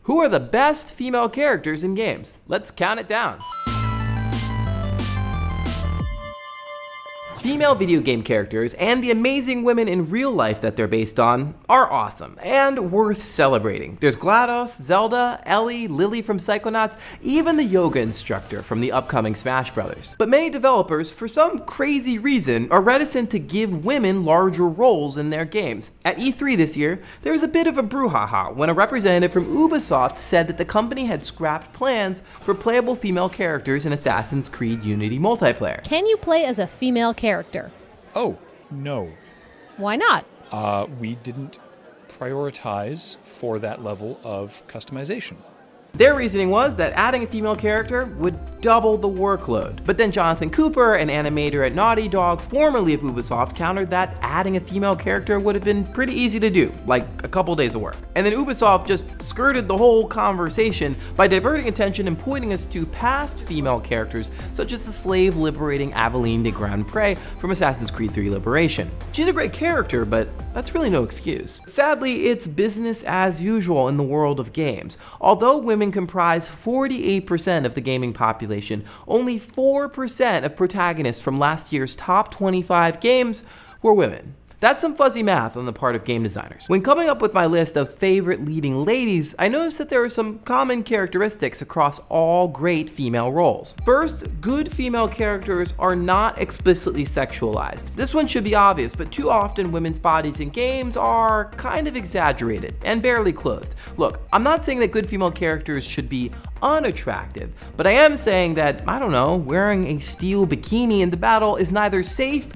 Who are the best female characters in games? Let's count it down. Female video game characters and the amazing women in real life that they're based on are awesome and worth celebrating. There's GLaDOS, Zelda, Ellie, Lily from Psychonauts, even the yoga instructor from the upcoming Smash Brothers. But many developers, for some crazy reason, are reticent to give women larger roles in their games. At E3 this year, there was a bit of a brouhaha when a representative from Ubisoft said that the company had scrapped plans for playable female characters in Assassin's Creed Unity multiplayer. Can you play as a female character? Oh, no. Why not? We didn't prioritize for that level of customization. Their reasoning was that adding a female character would double the workload. But then Jonathan Cooper, an animator at Naughty Dog, formerly of Ubisoft, countered that adding a female character would have been pretty easy to do, like a couple days of work. And then Ubisoft just skirted the whole conversation by diverting attention and pointing us to past female characters, such as the slave-liberating Aveline de Grand Pré from Assassin's Creed 3 Liberation. She's a great character, but that's really no excuse. Sadly, it's business as usual in the world of games. Although women comprise 48% of the gaming population, only 4% of protagonists from last year's top 25 games were women. That's some fuzzy math on the part of game designers. When coming up with my list of favorite leading ladies, I noticed that there are some common characteristics across all great female roles. First, good female characters are not explicitly sexualized. This one should be obvious, but too often women's bodies in games are kind of exaggerated and barely clothed. Look, I'm not saying that good female characters should be unattractive, but I am saying that, I don't know, wearing a steel bikini in the battle is neither safe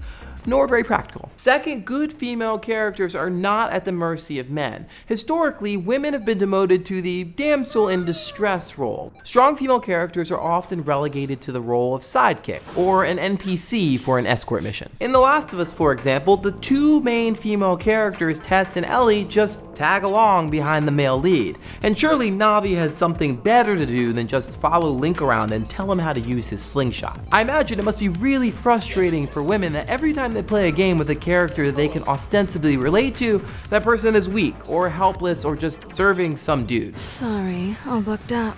nor very practical. Second, good female characters are not at the mercy of men. Historically, women have been demoted to the damsel in distress role. Strong female characters are often relegated to the role of sidekick, or an NPC for an escort mission. In The Last of Us, for example, the two main female characters, Tess and Ellie, just tag along behind the male lead. And surely Navi has something better to do than just follow Link around and tell him how to use his slingshot. I imagine it must be really frustrating for women that every time they play a game with a character that they can ostensibly relate to, that person is weak or helpless or just serving some dude. Sorry, all booked up.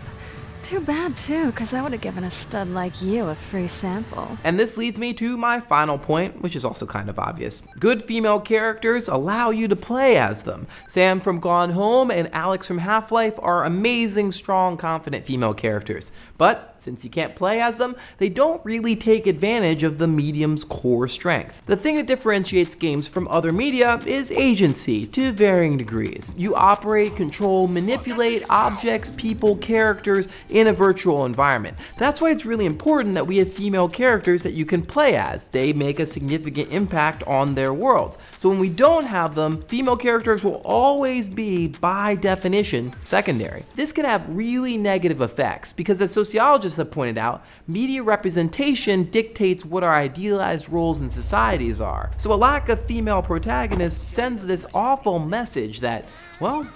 Too bad too, because I would have given a stud like you a free sample. And this leads me to my final point, which is also kind of obvious. Good female characters allow you to play as them. Sam from Gone Home and Alex from Half-Life are amazing, strong, confident female characters. But since you can't play as them, they don't really take advantage of the medium's core strength. The thing that differentiates games from other media is agency to varying degrees. You operate, control, manipulate objects, people, characters in a virtual environment. That's why it's really important that we have female characters that you can play as. They make a significant impact on their worlds. So when we don't have them, female characters will always be, by definition, secondary. This can have really negative effects because, as sociologists have pointed out, media representation dictates what our idealized roles in societies are. So a lack of female protagonists sends this awful message that, well,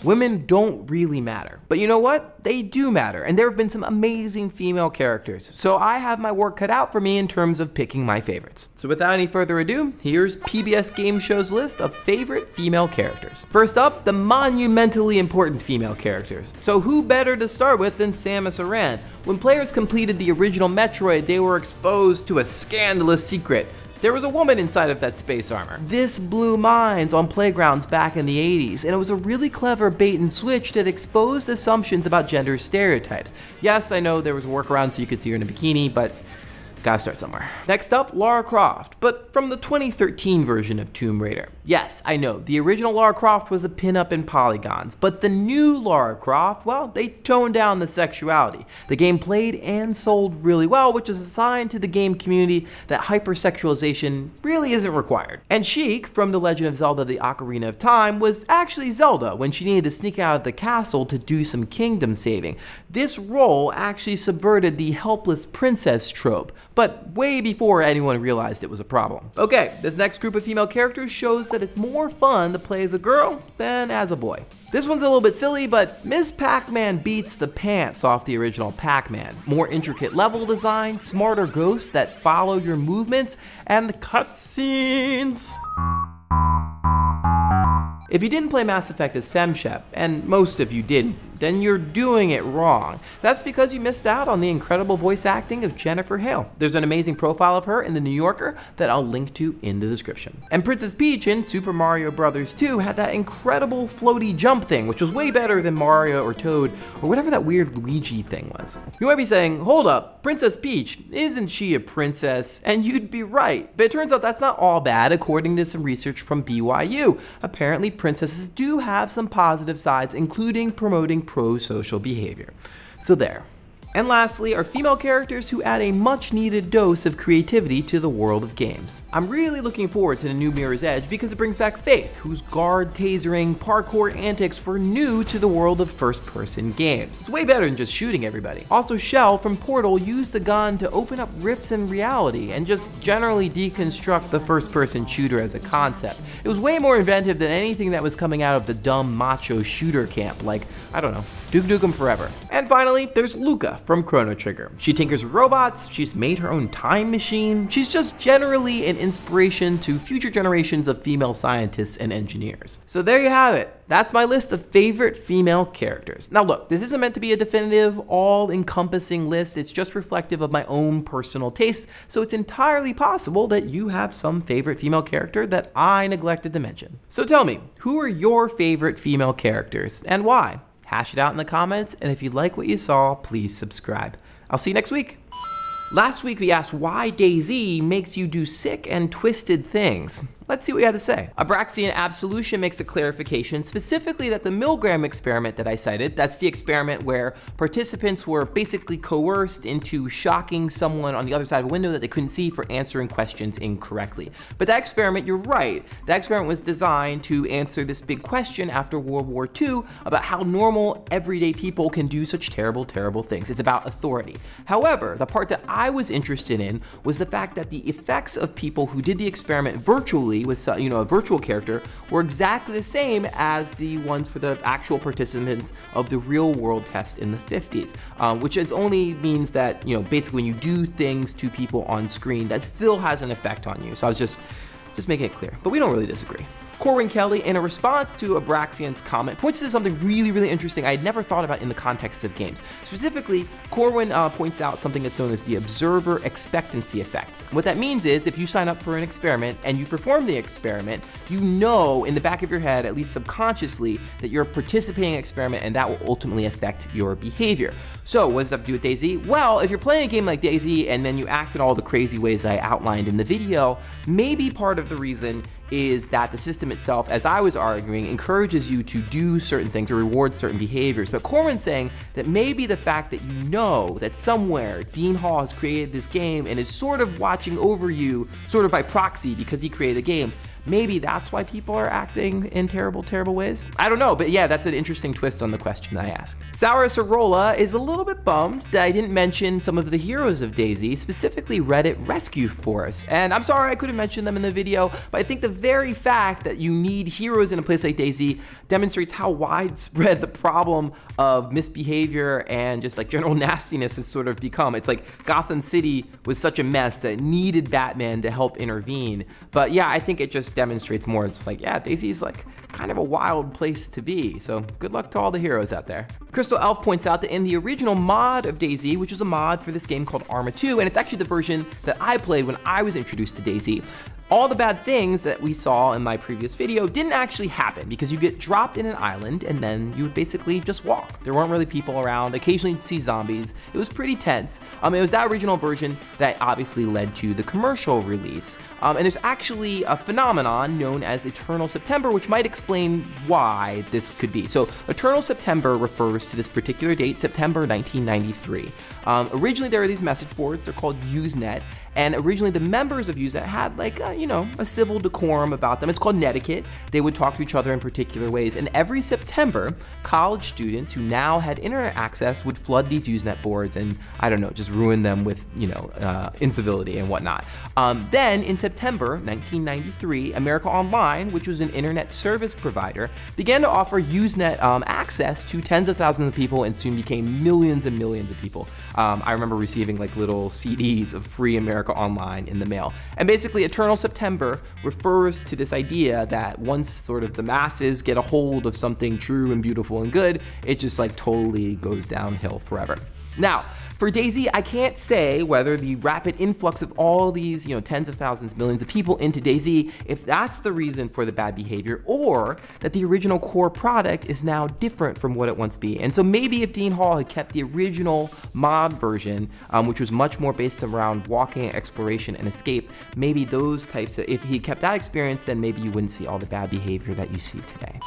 women don't really matter. But you know what? They do matter, and there have been some amazing female characters. So I have my work cut out for me in terms of picking my favorites. So without any further ado, here's PBS Game Show's list of favorite female characters. First up, the monumentally important female characters. So who better to start with than Samus Aran? When players completed the original Metroid, they were exposed to a scandalous secret. There was a woman inside of that space armor. This blew minds on playgrounds back in the 80s, and it was a really clever bait and switch that exposed assumptions about gender stereotypes. Yes, I know there was a workaround so you could see her in a bikini, but gotta start somewhere. Next up, Lara Croft, but from the 2013 version of Tomb Raider. Yes, I know, the original Lara Croft was a pinup in polygons, but the new Lara Croft, well, they toned down the sexuality. The game played and sold really well, which is a sign to the game community that hypersexualization really isn't required. And Sheik, from The Legend of Zelda: The Ocarina of Time, was actually Zelda when she needed to sneak out of the castle to do some kingdom saving. This role actually subverted the helpless princess trope, but way before anyone realized it was a problem. Okay, this next group of female characters shows that it's more fun to play as a girl than as a boy. This one's a little bit silly, but Miss Pac-Man beats the pants off the original Pac-Man. More intricate level design, smarter ghosts that follow your movements, and cutscenes. If you didn't play Mass Effect as FemShep, and most of you didn't, then you're doing it wrong. That's because you missed out on the incredible voice acting of Jennifer Hale. There's an amazing profile of her in The New Yorker that I'll link to in the description. And Princess Peach in Super Mario Bros. 2 had that incredible floaty jump thing, which was way better than Mario or Toad or whatever that weird Luigi thing was. You might be saying, hold up, Princess Peach, isn't she a princess? And you'd be right, but it turns out that's not all bad according to some research from BYU. Apparently princesses do have some positive sides, including promoting pro-social behavior. So there. And lastly are female characters who add a much needed dose of creativity to the world of games. I'm really looking forward to the new Mirror's Edge because it brings back Faith, whose guard tasering parkour antics were new to the world of first-person games. It's way better than just shooting everybody. Also, Shell from Portal used the gun to open up rifts in reality and just generally deconstruct the first-person shooter as a concept. It was way more inventive than anything that was coming out of the dumb macho shooter camp, like, I don't know, Duke Nukem Forever. And finally, there's Lucca from Chrono Trigger. She tinkers with robots, she's made her own time machine, she's just generally an inspiration to future generations of female scientists and engineers. So there you have it. That's my list of favorite female characters. Now look, this isn't meant to be a definitive, all-encompassing list, it's just reflective of my own personal taste, so it's entirely possible that you have some favorite female character that I neglected to mention. So tell me, who are your favorite female characters, and why? Hash it out in the comments, and if you like what you saw, please subscribe. I'll see you next week. Last week we asked why DayZ makes you do sick and twisted things. Let's see what you had to say. Abraxian Absolution makes a clarification, specifically that the Milgram experiment that I cited, that's the experiment where participants were basically coerced into shocking someone on the other side of a window that they couldn't see for answering questions incorrectly. But that experiment, you're right, that experiment was designed to answer this big question after World War II about how normal, everyday people can do such terrible, terrible things. It's about authority. However, the part that I was interested in was the fact that the effects of people who did the experiment virtually with a virtual character were exactly the same as the ones for the actual participants of the real world test in the 50s, which only means that basically when you do things to people on screen, that still has an effect on you. So I was just making it clear, but we don't really disagree. Corwin Kelly, in a response to Abraxian's comment, points to something really, really interesting I had never thought about in the context of games. Specifically, Corwin points out something that's known as the observer expectancy effect. What that means is if you sign up for an experiment and you perform the experiment, you know in the back of your head, at least subconsciously, that you're participating in an experiment and that will ultimately affect your behavior. So what does that have to do with DayZ? Well, if you're playing a game like DayZ and then you act in all the crazy ways I outlined in the video, maybe part of the reason is that the system itself, as I was arguing, encourages you to do certain things or reward certain behaviors. But Corwin's saying that maybe the fact that you know that somewhere Dean Hall has created this game and is sort of watching over you, sort of by proxy because he created the game, maybe that's why people are acting in terrible, terrible ways? I don't know, but yeah, that's an interesting twist on the question I asked. Sorolla is a little bit bummed that I didn't mention some of the heroes of DayZ, specifically Reddit Rescue Force. And I'm sorry I couldn't mention them in the video, but I think the very fact that you need heroes in a place like DayZ demonstrates how widespread the problem of misbehavior and just like general nastiness has sort of become. It's like Gotham City was such a mess that it needed Batman to help intervene. But yeah, I think it just demonstrates more. It's like, yeah, DayZ's like kind of a wild place to be. So good luck to all the heroes out there. Crystal Elf points out that in the original mod of DayZ, which was a mod for this game called Arma 2, and it's actually the version that I played when I was introduced to DayZ, all the bad things that we saw in my previous video didn't actually happen because you get dropped in an island and then you would basically just walk. There weren't really people around. Occasionally you'd see zombies. It was pretty tense. It was that original version that obviously led to the commercial release. And there's actually a phenomenon known as Eternal September, which might explain why this could be. So Eternal September refers to this particular date, September 1993. Originally there were these message boards, they're called Usenet. And originally the members of Usenet had like, a civil decorum about them. It's called netiquette. They would talk to each other in particular ways. And every September, college students who now had internet access would flood these Usenet boards and, I don't know, just ruin them with, incivility and whatnot. Then in September 1993, America Online, which was an internet service provider, began to offer Usenet access to tens of thousands of people and soon became millions and millions of people. I remember receiving like little CDs of free America America Online in the mail. And basically, Eternal September refers to this idea that once sort of the masses get a hold of something true and beautiful and good, it just like totally goes downhill forever. Now, for DayZ, I can't say whether the rapid influx of all these, tens of thousands, millions of people into DayZ, if that's the reason for the bad behavior, or that the original core product is now different from what it once be. And so maybe if Dean Hall had kept the original mod version, which was much more based around walking, exploration, and escape, maybe those types of, if he kept that experience, then maybe you wouldn't see all the bad behavior that you see today.